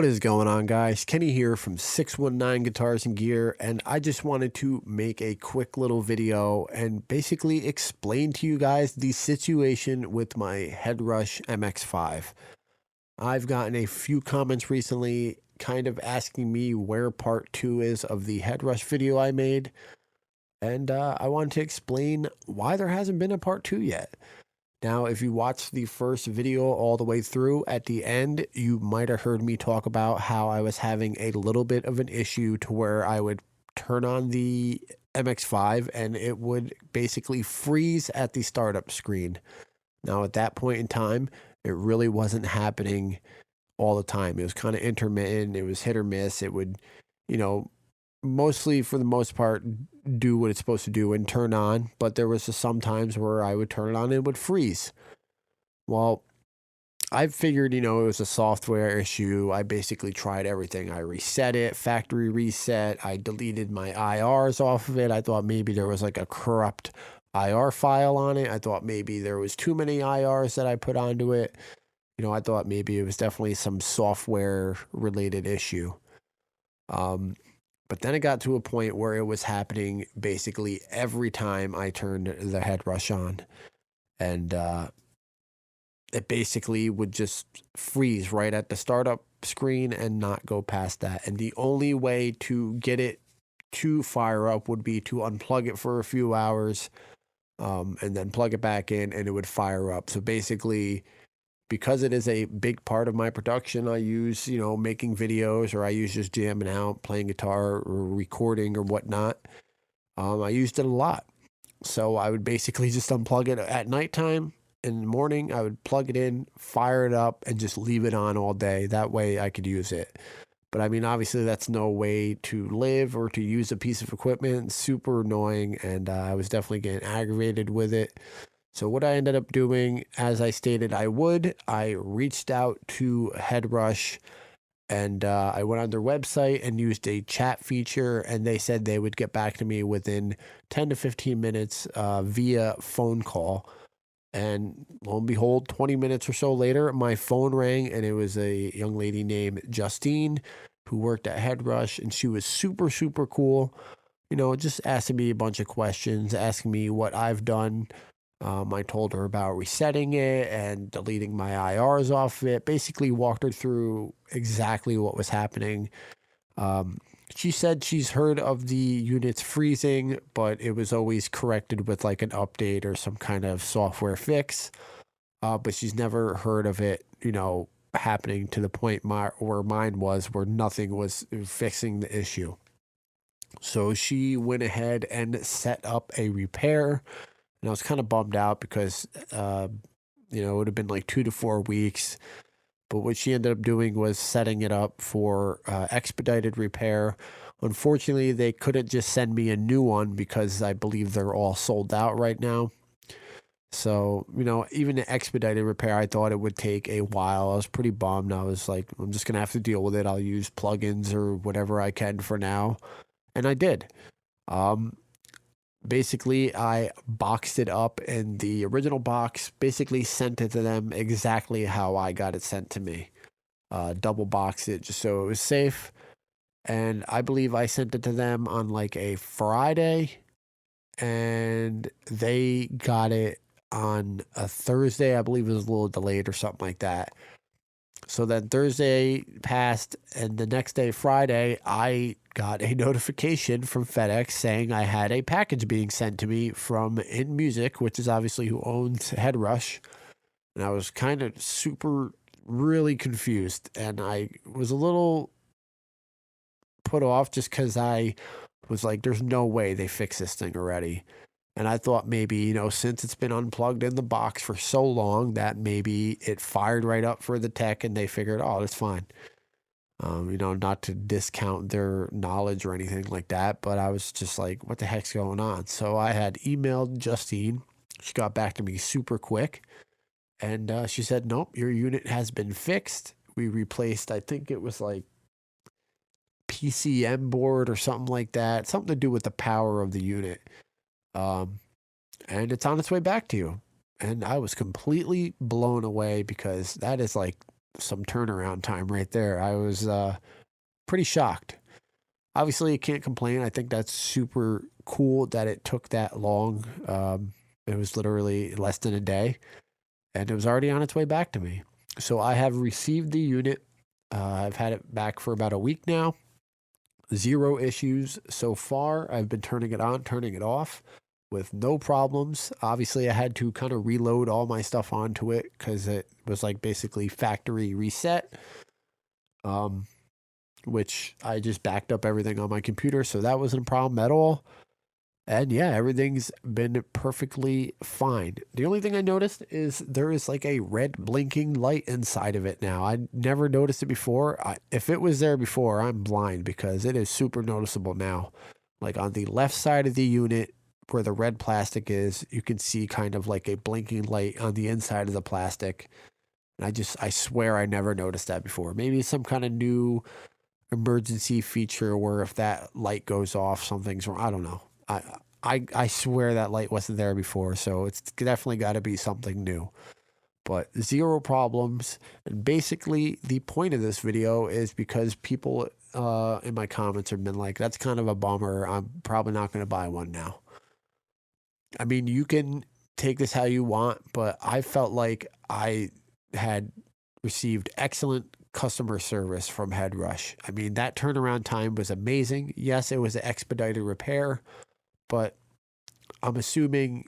What is going on, guys? Kenny here from 619 Guitars and Gear, and I just wanted to make a quick little video and basically explain to you guys the situation with my Headrush mx5. I've gotten a few comments recently kind of asking me where part 2 is of the Headrush video I made, and I wanted to explain why there hasn't been a part 2 yet. Now, if you watch the first video all the way through, at the end, you might have heard me talk about how I was having a little bit of an issue to where I would turn on the mx5 and it would basically freeze at the startup screen. Now, at that point in time, it really wasn't happening all the time. It was kind of intermittent. It was hit or miss. It would, mostly for the most part do what it's supposed to do and turn on, but there was just some times where I would turn it on and it would freeze. Well, I figured, it was a software issue. I basically tried everything. I reset it, factory reset. I deleted my IRs off of it. I thought maybe there was like a corrupt IR file on it. I thought maybe there was too many IRs that I put onto it. I thought maybe it was definitely some software related issue. But then it got to a point where it was happening basically every time I turned the Headrush on. And it basically would just freeze right at the startup screen and not go past that. And the only way to get it to fire up would be to unplug it for a few hours and then plug it back in and it would fire up. So basically, because it is a big part of my production, I use, making videos, or I use just jamming out, playing guitar or recording or whatnot. I used it a lot. So I would basically just unplug it at nighttime. In the morning, I would plug it in, fire it up, and just leave it on all day. That way I could use it. But I mean, obviously that's no way to live or to use a piece of equipment. Super annoying. And I was definitely getting aggravated with it. So what I ended up doing, as I stated I would, I reached out to Headrush and I went on their website and used a chat feature, and they said they would get back to me within 10 to 15 minutes via phone call. And lo and behold, 20 minutes or so later, my phone rang, and it was a young lady named Justine who worked at Headrush, and she was super, super cool. Just asking me a bunch of questions, asking me what I've done. I told her about resetting it and deleting my IRs off of it. Basically walked her through exactly what was happening. She said she's heard of the units freezing, but it was always corrected with like an update or some kind of software fix. But she's never heard of it, happening to the point where mine was, where nothing was fixing the issue. So she went ahead and set up a repair. And I was kind of bummed out because, it would have been like 2 to 4 weeks. But what she ended up doing was setting it up for expedited repair. Unfortunately, they couldn't just send me a new one because I believe they're all sold out right now. So, even the expedited repair, I thought it would take a while. I was pretty bummed. I was like, I'm just going to have to deal with it. I'll use plugins or whatever I can for now. And I did. Basically, I boxed it up in the original box, basically sent it to them exactly how I got it sent to me. Double boxed it just so it was safe. And I believe I sent it to them on like a Friday, and they got it on a Thursday. I believe it was a little delayed or something like that. So then Thursday passed, and the next day, Friday, I got a notification from FedEx saying I had a package being sent to me from In Music, which is obviously who owns Headrush. And I was kind of really confused. And I was a little put off just because I was like, there's no way they fixed this thing already. And I thought maybe, since it's been unplugged in the box for so long, that maybe it fired right up for the tech and they figured, oh, that's fine. Not to discount their knowledge or anything like that, but I was just like, what the heck's going on? So I had emailed Justine. She got back to me super quick. And she said, nope, your unit has been fixed. We replaced, I think it was like PCM board or something like that. Something to do with the power of the unit. And it's on its way back to you. And I was completely blown away because that is like some turnaround time right there. I was pretty shocked. Obviously, I can't complain. I think that's super cool that it took that long. It was literally less than a day, and it was already on its way back to me. So I have received the unit. I've had it back for about a week now. Zero issues so far. I've been turning it on, turning it off with no problems. Obviously, I had to kind of reload all my stuff onto it because it was like basically factory reset, which I just backed up everything on my computer. So that wasn't a problem at all. And yeah, everything's been perfectly fine. The only thing I noticed is there is like a red blinking light inside of it now. I never noticed it before. If it was there before, I'm blind because it is super noticeable now. Like on the left side of the unit where the red plastic is, you can see kind of like a blinking light on the inside of the plastic. And I swear I never noticed that before. Maybe it's some kind of new emergency feature where if that light goes off, something's wrong. I don't know. I swear that light wasn't there before, so it's definitely got to be something new. But zero problems. And basically, the point of this video is because people in my comments have been like, that's kind of a bummer. I'm probably not going to buy one now. I mean, you can take this how you want, but I felt like I had received excellent customer service from Headrush. I mean, that turnaround time was amazing. Yes, it was an expedited repair, but I'm assuming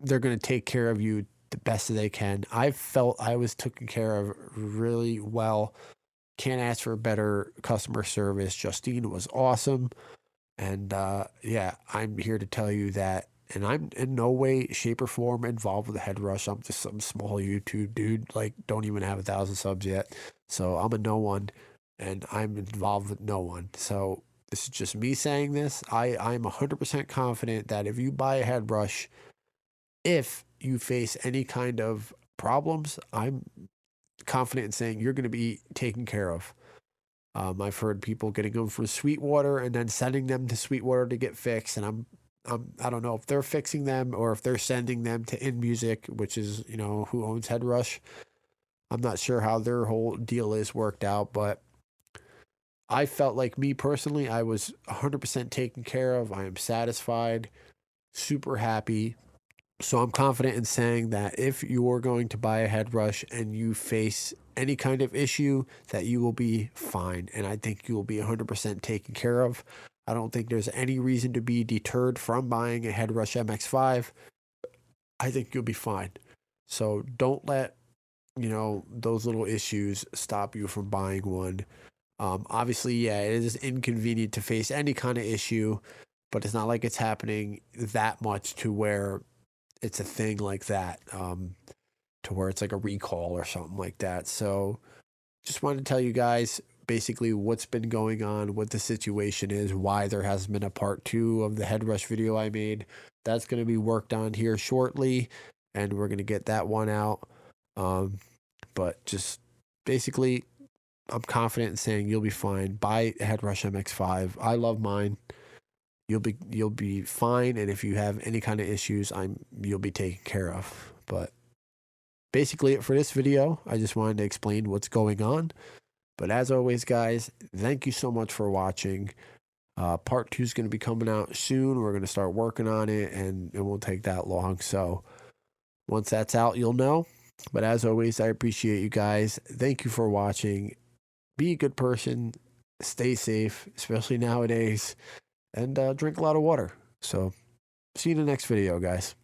they're going to take care of you the best that they can. I felt I was taken care of really well. Can't ask for better customer service. Justine was awesome. And yeah, I'm here to tell you that. And I'm in no way, shape, or form involved with Headrush. I'm just some small YouTube dude. Like, don't even have 1,000 subs yet. So I'm a no one, and I'm involved with no one. So this is just me saying this. I'm 100% confident that if you buy a Headrush, if you face any kind of problems, I'm confident in saying you're going to be taken care of. I've heard people getting them from Sweetwater and then sending them to Sweetwater to get fixed, and I don't know if they're fixing them or if they're sending them to InMusic, which is, you know, who owns Headrush. I'm not sure how their whole deal is worked out, but I felt like, me personally, I was 100% taken care of. I am satisfied, super happy. So I'm confident in saying that if you're going to buy a Headrush and you face any kind of issue, that you will be fine. And I think you will be 100% taken care of. I don't think there's any reason to be deterred from buying a Headrush mx5. I think you'll be fine. So don't let, you know, those little issues stop you from buying one. Obviously, yeah, it is inconvenient to face any kind of issue, but it's not like it's happening that much to where it's a thing like that, to where it's like a recall or something like that. So just wanted to tell you guys basically what's been going on, what the situation is, why there hasn't been a part 2 of the Headrush video I made. That's going to be worked on here shortly, and we're going to get that one out. But just basically, I'm confident in saying you'll be fine. Buy a Headrush mx5. I love mine. You'll be fine, and if you have any kind of issues, you'll be taken care of. But basically, for this video, I just wanted to explain what's going on. But as always, guys, thank you so much for watching. Part 2 is going to be coming out soon. We're going to start working on it, and it won't take that long. So once that's out, you'll know. But as always, I appreciate you guys. Thank you for watching. Be a good person. Stay safe, especially nowadays. And drink a lot of water. So see you in the next video, guys.